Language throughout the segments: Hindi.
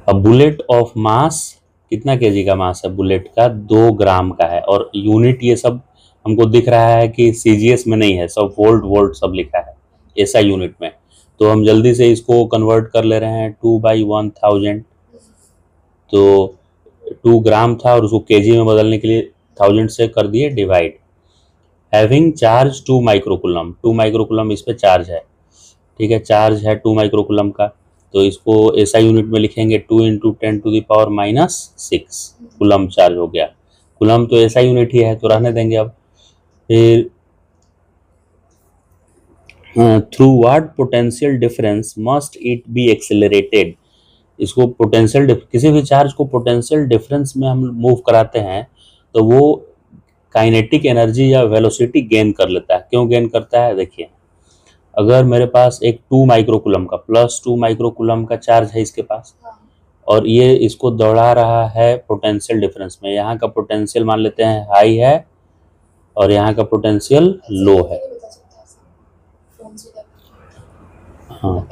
बुलेट ऑफ मास, कितना केजी का मास है बुलेट का? 2 ग्राम का है। और यूनिट ये सब हमको दिख रहा है कि सीजीएस में नहीं है, सब वोल्ट वोल्ट सब लिखा है ऐसा यूनिट में। तो हम जल्दी से इसको कन्वर्ट कर ले रहे हैं 2/1000। तो 2 ग्राम था और उसको केजी में बदलने के लिए 1000 से कर दिए divide. Having charge 2 microcoulomb, 2 microcoulomb इस पे चार्ज है, ठीक है, चार्ज है 2 माइक्रोकुलम का। तो इसको ऐसा यूनिट में लिखेंगे 2 × 10⁻⁶ कुलम चार्ज हो गया। कुलम तो ऐसा यूनिट ही है तो रहने देंगे। अब फिर through what potential difference must it be accelerated. इसको पोटेंशियल, किसी भी चार्ज को पोटेंशियल डिफरेंस में हम मूव कराते हैं तो वो काइनेटिक एनर्जी या वेलोसिटी गेन कर लेता है। क्यों गेन करता है? देखिए, अगर मेरे पास एक 2 माइक्रोकुलम का +2 माइक्रोकुलम का चार्ज है इसके पास, और ये इसको दौड़ा रहा है पोटेंशियल डिफरेंस में, यहाँ का पोटेंशियल मान लेते हैं हाई है और यहाँ का पोटेंशियल लो है। हाँ,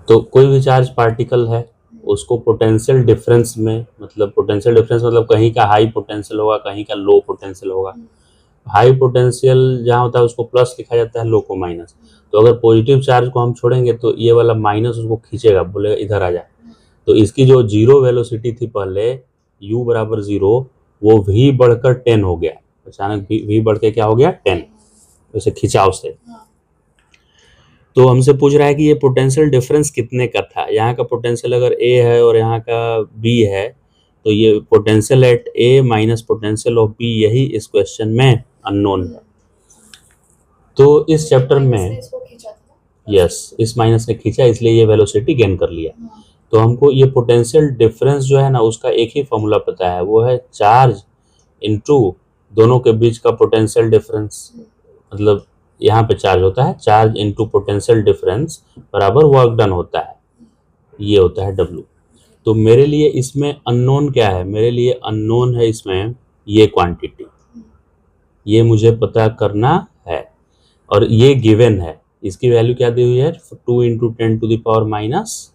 तो कोई भी चार्ज पार्टिकल है उसको पोटेंशियल डिफरेंस में, मतलब पोटेंशियल डिफरेंस मतलब कहीं का हाई पोटेंशियल होगा, कहीं का लो पोटेंशियल होगा। हाई पोटेंशियल जहाँ होता है उसको प्लस लिखा जाता है, लो को माइनस। तो अगर पॉजिटिव चार्ज को हम छोड़ेंगे तो ये वाला माइनस उसको खींचेगा, बोलेगा इधर आ जा। तो इसकी जो जीरो वेलोसिटी थी पहले u बराबर 0, वो v बढ़कर 10 हो गया। अचानक v बढ़ के क्या हो गया? 10, उसे खिंचाव से। तो हमसे पूछ रहा है कि ये पोटेंशियल डिफरेंस कितने का था। यहाँ का पोटेंशियल अगर a है और यहाँ का b है, तो ये potential at a minus potential of b, यही इस क्वेश्चन में अननोन है। तो इस चैप्टर में यस, इस माइनस ने खींचा इसलिए ये वेलोसिटी गेन कर लिया। तो हमको ये पोटेंशियल डिफरेंस जो है ना, उसका एक ही फॉर्मूला पता है, वो है चार्ज इनटू दोनों के बीच का पोटेंशियल डिफरेंस। मतलब यहाँ पे चार्ज होता है, चार्ज इनटू पोटेंशियल डिफरेंस बराबर वर्क डन होता है, ये होता है W। तो मेरे लिए इसमें अननोन क्या है? मेरे लिए अननोन है इसमें ये क्वांटिटी, ये मुझे पता करना है। और ये गिवन है, इसकी वैल्यू क्या दी हुई है? 2 × 10⁻⁶।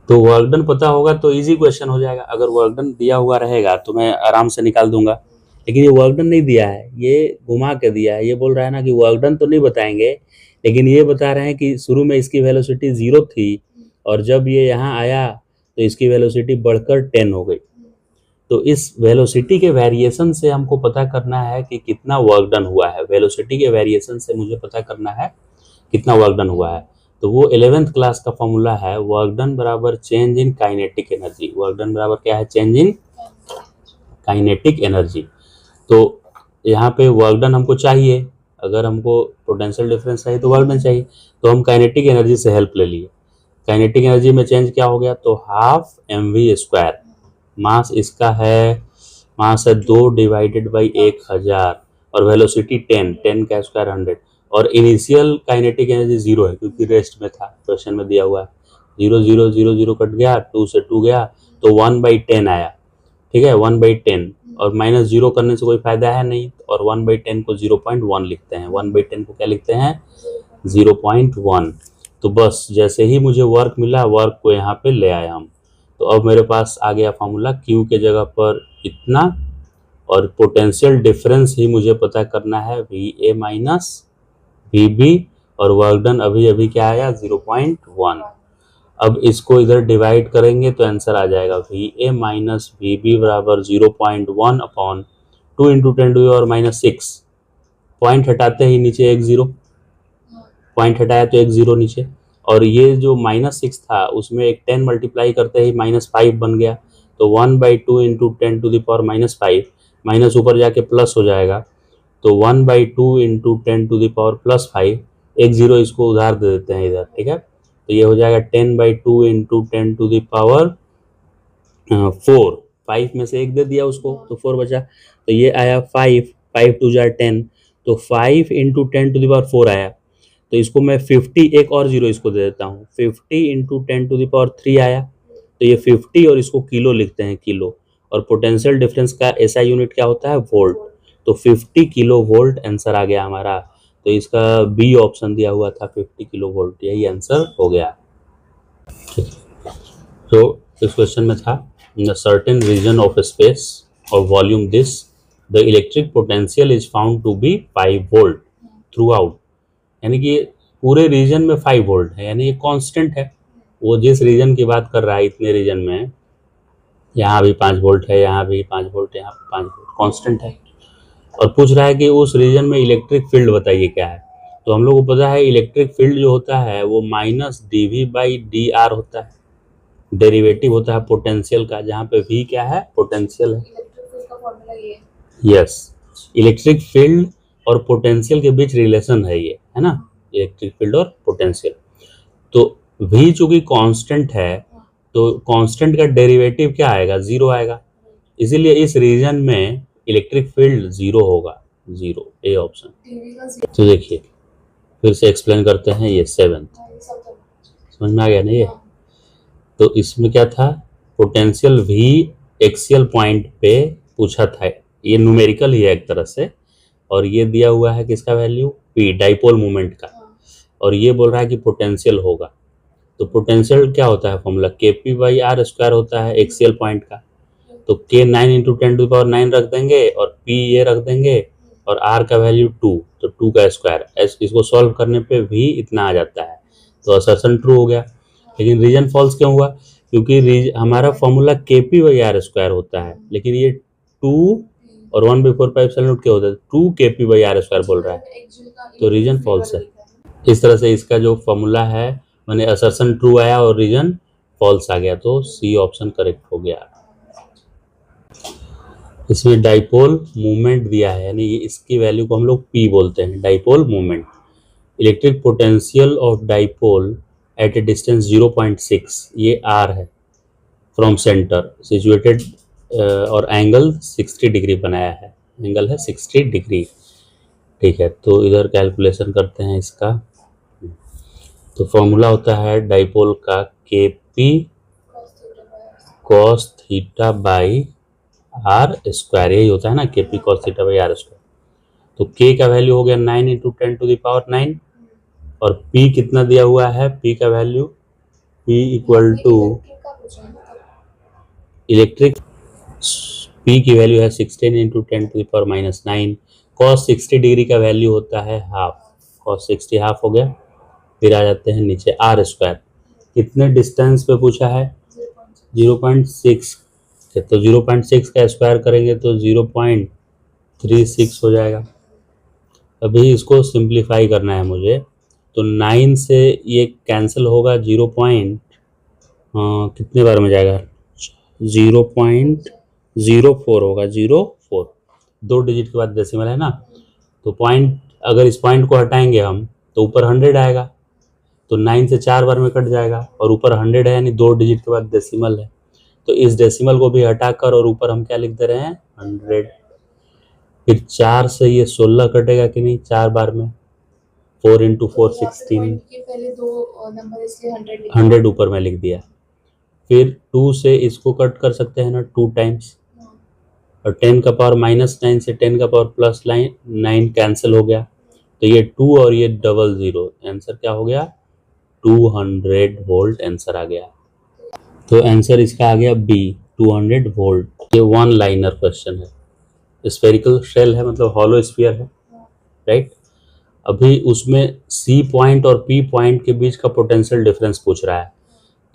तो वर्क डन पता होगा तो इजी क्वेश्चन हो जाएगा। अगर वर्क डन दिया हुआ रहेगा तो मैं आराम से निकाल दूंगा, लेकिन ये वर्क डन नहीं दिया है, ये घुमा के दिया है। ये बोल रहा है ना कि वर्क डन तो नहीं बताएंगे, लेकिन ये बता रहे हैं कि शुरू में इसकी वेलोसिटी 0 थी और जब ये यहाँ आया तो इसकी वेलोसिटी बढ़कर 10 हो गई। तो इस वेलोसिटी के वेरिएशन से हमको पता करना है कि कितना वर्क डन हुआ है। वेलोसिटी के वेरिएशन से मुझे पता करना है कितना वर्क डन हुआ है। तो वो 11th क्लास का फॉर्मूला है, वर्क डन बराबर change in kinetic energy. Work done बराबर क्या है? Change in kinetic energy. तो यहाँ पे वर्क डन हमको चाहिए, अगर हमको पोटेंशियल डिफरेंस चाहिए तो वर्क डन चाहिए, तो हम काइनेटिक एनर्जी से हेल्प ले लिए। काइनेटिक एनर्जी में चेंज क्या हो गया? तो हाफ mv²। मास इसका है, मास है 2 डिवाइडेड बाई 1000 और वेलोसिटी 10 का स्क्वायर 100। और इनिशियल काइनेटिक एनर्जी 0 है क्योंकि रेस्ट में था, क्वेश्चन में दिया हुआ है। 0 0 0 0 कट गया, 2 से 2 गया तो 1/10 आया, ठीक है, 1/10। और -0 करने से कोई फायदा है नहीं, और 1/10 को 0.1 लिखते हैं। 1/10 को क्या लिखते हैं? 0.1। तो बस जैसे ही मुझे वर्क मिला, वर्क को यहाँ पे ले आया हम। तो अब मेरे पास आ गया फॉर्मूला, Q के जगह पर इतना, और पोटेंशियल डिफरेंस ही मुझे पता करना है, VA माइनस VB, और वर्क डन अभी अभी क्या आया? 0.1। अब इसको इधर डिवाइड करेंगे तो आंसर आ जाएगा VA माइनस VB बराबर 0.1 अपॉन 2 × 10⁻⁻6। पॉइंट हटाते ही नीचे एक 0, पॉइंट हटाया तो एक 0 नीचे, और ये जो -6 था उसमें एक 10 मल्टीप्लाई करते ही -5 बन गया। तो 1/2 × 10⁻⁻5, माइनस ऊपर जाके प्लस हो जाएगा, तो 1/2 × 10⁻+5, एक 0 इसको उधार दे देते हैं इधर, ठीक है। तो ये हो जाएगा 10/2 × 10⁻4, 5 में से एक दे दिया उसको तो 4 बचा। तो ये आया 5, 5 2 जार 10, तो 5 × 10⁻4 आया। तो इसको मैं 50, एक और 0 इसको दे देता हूँ, 50 × 10⁻3 आया। तो ये 50 और इसको किलो लिखते हैं, किलो। और पोटेंशियल डिफरेंस का ऐसा यूनिट क्या होता है? वोल्ट। तो 50 किलो वोल्ट आंसर आ गया हमारा। तो इसका बी ऑप्शन दिया हुआ था 50 किलो वोल्ट, यही आंसर हो गया। ठीक है, तो इस क्वेश्चन में था in certain region of space और volume this the electric potential is found to be 5 volt throughout, यानी कि पूरे रीजन में 5 वोल्ट है, यानी ये कांस्टेंट है। वो जिस रीजन की बात कर रहा है, इतने रीजन में यहाँ भी 5 वोल्ट है, यहाँ भी 5 वोल्ट, यहाँ पे 5 वोल्ट, कांस्टेंट है। और पूछ रहा है कि उस रीजन में इलेक्ट्रिक फील्ड बताइए क्या है। तो हम लोग को पता है इलेक्ट्रिक फील्ड जो होता है वो माइनस dV/dr होता है, डेरिवेटिव होता है पोटेंशियल का, जहाँ पे V क्या है, पोटेंशियल है। यस, इलेक्ट्रिक फील्ड और पोटेंशियल के बीच रिलेशन है ये, है ना, इलेक्ट्रिक फील्ड और पोटेंशियल। तो V चूंकि कांस्टेंट है तो कांस्टेंट का डेरिवेटिव क्या आएगा, 0 आएगा, इसीलिए इस रीजन में इलेक्ट्रिक फील्ड 0 होगा, 0, ए ऑप्शन। तो देखिए फिर से एक्सप्लेन करते हैं, ये 7th समझ में आ गया ना ये। तो इसमें क्या था, पोटेंशियल V एक्सियल पॉइंट पे पूछा था, ये न्यूमेरिकल ही है एक तरह से, और ये दिया हुआ है किसका वैल्यू, P डाइपोल मोमेंट का, और ये बोल रहा है कि पोटेंशियल होगा। तो पोटेंशियल क्या होता है फॉर्मूला, Kp/r² होता है एक्सियल पॉइंट का। तो K 9 × 10⁹ रख देंगे और P ये रख देंगे और R का वैल्यू 2, तो 2 का स्क्वायर, इसको सॉल्व करने पे V इतना आ जाता है, तो असर्शन ट्रू हो गया। लेकिन रीजन फॉल्स क्यों हुआ, क्योंकि हमारा फॉर्मूला Kp/r² होता है, लेकिन ये 2 और 1/4πε0 क्या होता है, 2 Kp/r² बोल रहा है, तो रीजन फॉल्स है। इस तरह से इसका जो फॉर्मूला है मैंने असर्शन ट्रू आया और रीजन फॉल्स आ गया, तो सी ऑप्शन करेक्ट हो गया। इसमें डाइपोल मूवमेंट दिया है, यानी इसकी वैल्यू को हम लोग P बोलते हैं, dipole movement. Electric potential of dipole at A distance 0.6, ये R है, फ्रॉम सेंटर सिचुएटेड, और एंगल 60 डिग्री बनाया है, एंगल है 60 डिग्री। ठीक है, तो इधर कैलकुलेशन करते हैं इसका। तो फॉर्मूला होता है डाइपोल का Kp cos θ/r², यही होता है ना, Kp cos θ/r²। तो K का वैल्यू हो गया 9 × 10⁹ और P कितना दिया हुआ है, P का value P equal to electric, P की वैल्यू है 16 × 10⁻⁹। cos 60 डिग्री का वैल्यू होता है हाफ, cos 60 हाफ हो गया। फिर आ जाते हैं नीचे R², कितने डिस्टेंस पे पूछा है, 0.6, तो 0.6 का स्क्वायर करेंगे तो 0.36 हो जाएगा। अभी इसको सिंप्लीफाई करना है मुझे, तो 9 से ये कैंसिल होगा, कितने बार में जाएगा, 0.04 होगा, 0.4, 2 डिजिट के बाद डेसिमल है ना, तो पॉइंट, अगर इस पॉइंट को हटाएंगे हम तो ऊपर 100 आएगा, तो 9 से 4 बार में कट जाएगा, और ऊपर 100 है यानी 2 डिजिट के बाद डेसिमल है, तो इस डेसिमल को भी हटाकर और ऊपर हम क्या लिख दे रहे हैं, 100। फिर 4 से ये 16 कटेगा कि नहीं, 4 बार में, 4 × 4 16, 100 ऊपर में लिख दिया। फिर 2 से इसको कट कर सकते हैं ना 2 टाइम्स, और 10 का पावर -9 से 10 का पावर +9 कैंसिल हो गया, तो ये 2 और ये 00, आंसर क्या हो गया, 200 वोल्ट आंसर आ गया। तो आंसर इसका आ गया B, 200 वोल्ट। ये 1 लाइनर क्वेश्चन है, स्फेरिकल शेल है, मतलब हॉलो स्फीयर है, राइट। अभी उसमें C पॉइंट और P पॉइंट के बीच का पोटेंशियल डिफरेंस पूछ रहा है।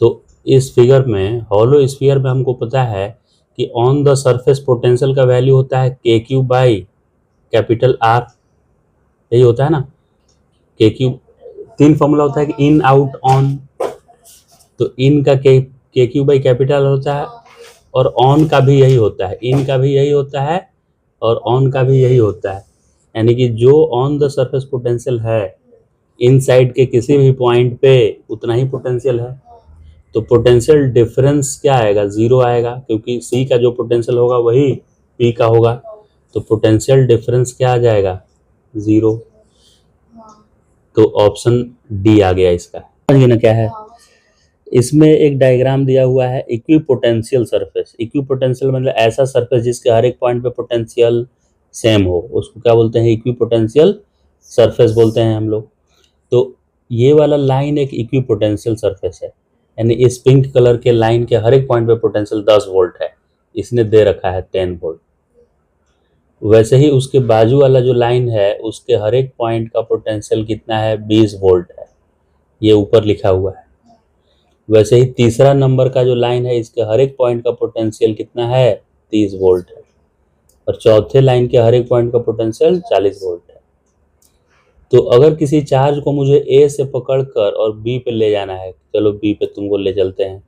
तो इस फिगर में हॉलो स्फीयर में हमको पता है कि ऑन द सरफेस पोटेंशियल का वैल्यू होता है KQ/R, यही होता है ना, KQ। 3 फॉर्मूला होता है कि इन आउट ऑन, तो इन का KQ/कैपिटल होता है, और ऑन का भी यही होता है, इन का भी यही होता है और ऑन का भी यही होता है, यानी कि जो ऑन द सरफेस पोटेंशियल है इनसाइड के किसी भी पॉइंट पे उतना ही पोटेंशियल है। तो पोटेंशियल डिफरेंस क्या आएगा, 0 आएगा, क्योंकि C का जो पोटेंशियल होगा वही P का होगा, तो पोटेंशियल डिफरेंस क्या आ जाएगा, 0। तो ऑप्शन डी आ गया इसका, समझिए ना क्या है। इसमें एक डायग्राम दिया हुआ है इक्विपोटेंशियल सरफेस। इक्विपोटेंशियल मतलब ऐसा सरफेस जिसके हर एक पॉइंट पे पोटेंशियल सेम हो, उसको क्या बोलते हैं, इक्विपोटेंशियल सरफेस बोलते हैं हम लोग। तो ये वाला लाइन एक इक्विपोटेंशियल सरफेस है, यानी इस पिंक कलर के लाइन के हर एक पॉइंट पे पोटेंशियल 10 वोल्ट है, इसने दे रखा है 10 वोल्ट। वैसे ही उसके बाजू वाला जो लाइन है उसके हर एक पॉइंट का पोटेंशियल कितना है, 20 वोल्ट है, ये ऊपर लिखा हुआ है। वैसे ही तीसरा नंबर का जो लाइन है इसके हर एक पॉइंट का पोटेंशियल कितना है, 30 वोल्ट है, और चौथे लाइन के हर एक पॉइंट का पोटेंशियल 40 वोल्ट है। तो अगर किसी चार्ज को मुझे ए से पकड़कर और बी पे ले जाना है, चलो बी पे तुमको ले चलते हैं,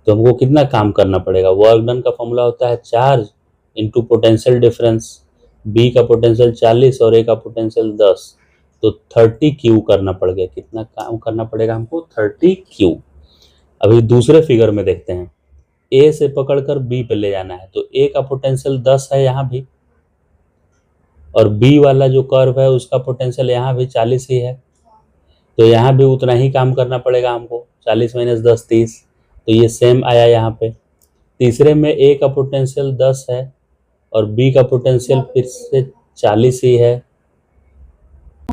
तो हमको कितना काम करना पड़ेगा। वर्क डन का फॉर्मूला होता है charge into potential difference. B का पोटेंशियल 40 और ए का पोटेंशियल 10, तो 30 क्यू करना पड़ गया। कितना काम करना पड़ेगा हमको, 30 क्यू। अभी दूसरे फिगर में देखते हैं, ए से पकड़कर बी पे ले जाना है, तो ए का पोटेंशियल 10 है यहाँ भी, और बी वाला जो कर्व है उसका पोटेंशियल यहाँ भी 40 ही है, तो यहाँ भी उतना ही काम करना पड़ेगा हमको। 40 माइनस 10 30, तो ये सेम आया यहाँ पे। तीसरे में ए का पोटेंशियल 10 है और बी का पोटेंशियल फिर से 40 ही है।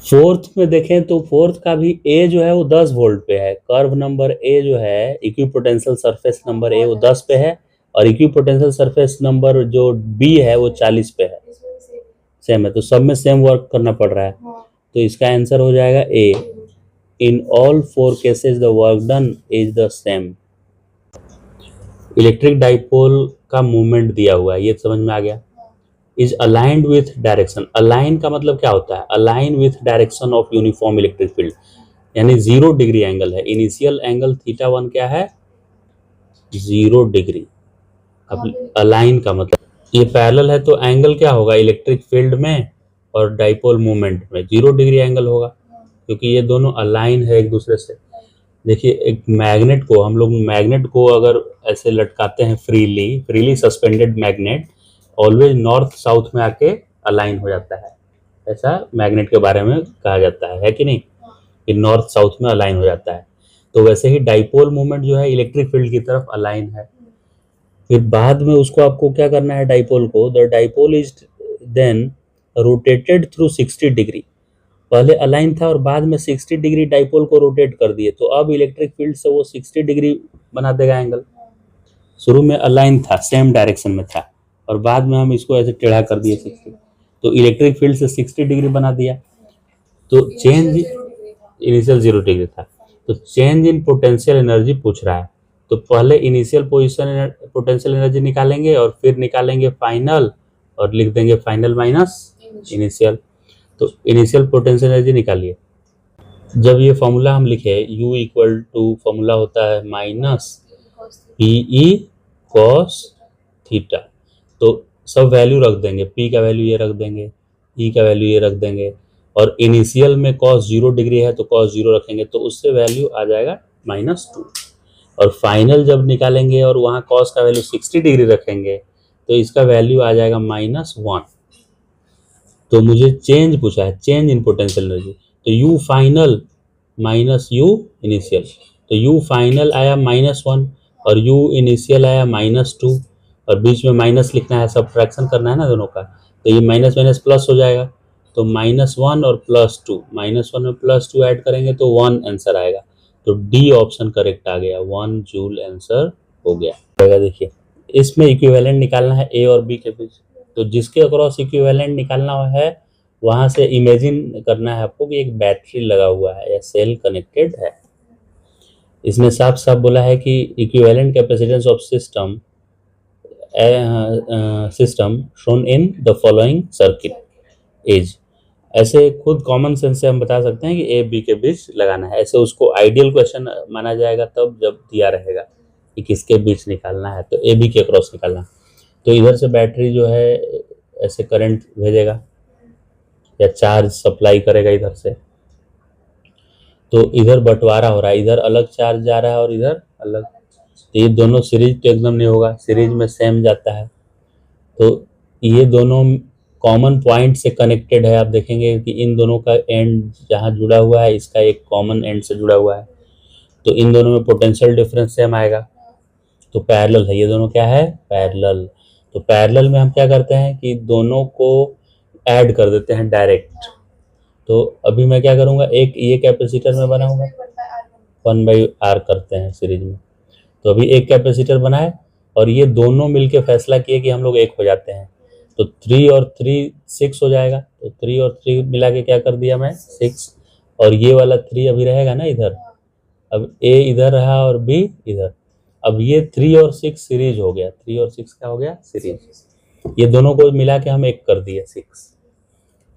फोर्थ में देखें तो फोर्थ का भी ए जो है वो 10 वोल्ट पे है। कर्व नंबर ए जो है, इक्विपोटेंशियल सरफेस नंबर ए वो 10 पे है, और इक्विपोटेंशियल सरफेस नंबर जो बी है वो 40 पे है, सेम है, तो सब में सेम वर्क करना पड़ रहा है। तो इसका आंसर हो जाएगा A. In all 4 cases the work done is the same. Electric dipole का मूवमेंट दिया हुआ है, ये समझ में आ गया। Is aligned with direction. Align का मतलब क्या होता है, align with direction of uniform electric field, यानी 0 डिग्री एंगल है। इनिशियल एंगल θ1 क्या है, 0 डिग्री। अब अलाइन का मतलब ये पैरेलल है, तो एंगल क्या होगा इलेक्ट्रिक फील्ड में और डाइपोल मूवमेंट में, 0 डिग्री एंगल होगा, क्योंकि ये दोनों अलाइन है एक दूसरे से। देखिए एक मैग्नेट को, हम लोग मैग्नेट को अगर ऐसे लटकाते हैं freely suspended magnet always north south में आके अलाइन हो जाता है, ऐसा मैग्नेट के बारे में कहा जाता है कि नहीं, कि नॉर्थ साउथ में अलाइन हो जाता है। तो वैसे ही डाइपोल मूवमेंट जो है इलेक्ट्रिक फील्ड की तरफ अलाइन है। फिर बाद में उसको आपको क्या करना है, डाइपोल को, the dipole is then rotated through 60 degree. पहले अलाइन था और बाद में 60 डिग्री डाइपोल को रोटेट कर दिए, तो अब इलेक्ट्रिक फील्ड से वो 60 डिग्री बना देगा एंगल। शुरू में अलाइन था, सेम डायरेक्शन में था, और बाद में हम इसको ऐसे टेढ़ा कर दिए 60, तो इलेक्ट्रिक फील्ड से 60 डिग्री बना दिया। तो चेंज, इनिशियल 0 डिग्री था, तो चेंज इन पोटेंशियल एनर्जी पूछ रहा है। तो पहले इनिशियल पोजीशन पोटेंशियल एनर्जी निकालेंगे और फिर निकालेंगे फाइनल, और लिख देंगे फाइनल माइनस इनिशियल। तो इनिशियल पोटेंशियल एनर्जी निकालिए। जब ये फॉर्मूला हम लिखे U इक्वल टू, फॉर्मूला होता है माइनस PE cos थीटा, तो सब वैल्यू रख देंगे, P का वैल्यू ये रख देंगे, E का वैल्यू ये रख देंगे, और इनिशियल में cos 0 डिग्री है तो cos 0 रखेंगे, तो उससे वैल्यू आ जाएगा -2। और फाइनल जब निकालेंगे और वहाँ cos का वैल्यू 60 डिग्री रखेंगे तो इसका वैल्यू आ जाएगा -1। तो मुझे चेंज पूछा है, चेंज इन पोटेंशियल एनर्जी, तो U final minus U initial, तो U फाइनल आया -1 और U इनिशियल आया -2, और बीच में माइनस लिखना है, सब्ट्रैक्शन करना है ना दोनों का, तो ये माइनस माइनस प्लस हो जाएगा, तो -1 और +2, -1 और +2 ऐड करेंगे तो 1 आंसर आएगा। तो डी ऑप्शन करेक्ट आ गया, 1 जूल आंसर हो गया। देखिए इसमें इक्विवेलेंट निकालना है ए और बी के बीच, तो जिसके अक्रॉस इक्विवेलेंट निकालना है वहां से इमेजिन करना है आपको कि एक बैटरी लगा हुआ है या सेल कनेक्टेड है। इसमें साफ साफ बोला है कि equivalent capacitance of system shown in the following circuit is. ऐसे खुद कॉमन सेंस से हम बता सकते हैं कि ए बी के बीच लगाना है। ऐसे उसको आइडियल क्वेश्चन माना जाएगा तब जब दिया रहेगा कि किसके बीच निकालना है, तो ए बी के क्रॉस निकालना। तो इधर से बैटरी जो है ऐसे करंट भेजेगा या चार्ज सप्लाई करेगा इधर से, तो इधर बंटवारा हो रहा है, इधर अलग चार्ज जा रहा है और इधर अलग, तो ये दोनों सीरीज तो एकदम नहीं होगा, सीरीज में सेम जाता है। तो ये दोनों कॉमन पॉइंट से कनेक्टेड है। आप देखेंगे कि इन दोनों का एंड जहाँ जुड़ा हुआ है इसका एक कॉमन एंड से जुड़ा हुआ है, तो इन दोनों में पोटेंशियल डिफरेंस सेम आएगा, तो पैरेलल है, ये दोनों क्या है, पैरेलल। तो पैरेलल में हम क्या करते हैं कि दोनों को ऐड कर देते हैं डायरेक्ट। तो अभी मैं क्या करूंगा, एक ये कैपेसिटर में बनाऊंगा, 1/R करते हैं सीरीज में। तो अभी एक कैपेसिटर बना है और ये दोनों मिलके फैसला किए कि हम लोग एक हो जाते हैं, तो 3 और 3 6 हो जाएगा। तो 3 और 3 मिला के क्या कर दिया मैं 6, और ये वाला 3 अभी रहेगा ना इधर। अब A इधर रहा और B इधर। अब ये 3 और 6 सीरीज हो गया, 3 और 6 क्या हो गया सीरीज। ये दोनों को मिला के हम एक कर दिए 6।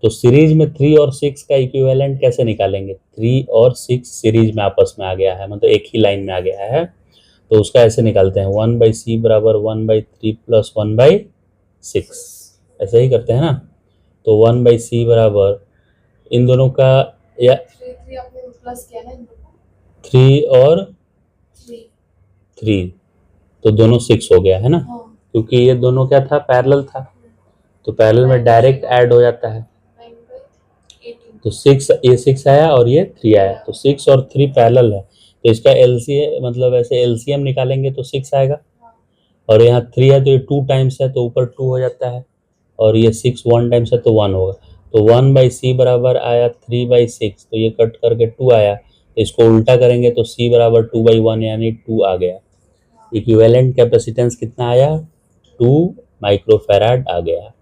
तो सीरीज में 3 और 6 का इक्विवेलेंट कैसे निकालेंगे? 3 और 6 सीरीज में आपस में आ गया है, मतलब एक ही लाइन में आ गया है, तो उसका ऐसे निकालते हैं 1/C बराबर 1/3 प्लस 1/6, ऐसे ही करते हैं ना। तो 1/C बराबर इन दोनों का या 3 और 3, तो दोनों 6 हो गया है ना, क्योंकि ये दोनों क्या था पैरेलल था, तो पैरेलल में डायरेक्ट ऐड हो जाता है। तो 6 ये 6 आया और ये 3 आया, तो 6 और 3 पैरेलल है, तो इसका एलसीएम मतलब ऐसे एलसीएम निकालेंगे तो 6 आएगा, और यहाँ 3 है तो ये 2 टाइम्स है तो ऊपर 2 हो जाता है, और ये 6 1 टाइम्स है तो 1 होगा। तो 1/C बराबर आया 3/6, तो ये कट करके 2 आया, तो इसको उल्टा करेंगे तो C बराबर 2/1 यानी 2 आ गया। इक्विवेलेंट कैपेसिटेंस कितना आया 2 माइक्रोफैराड आ गया।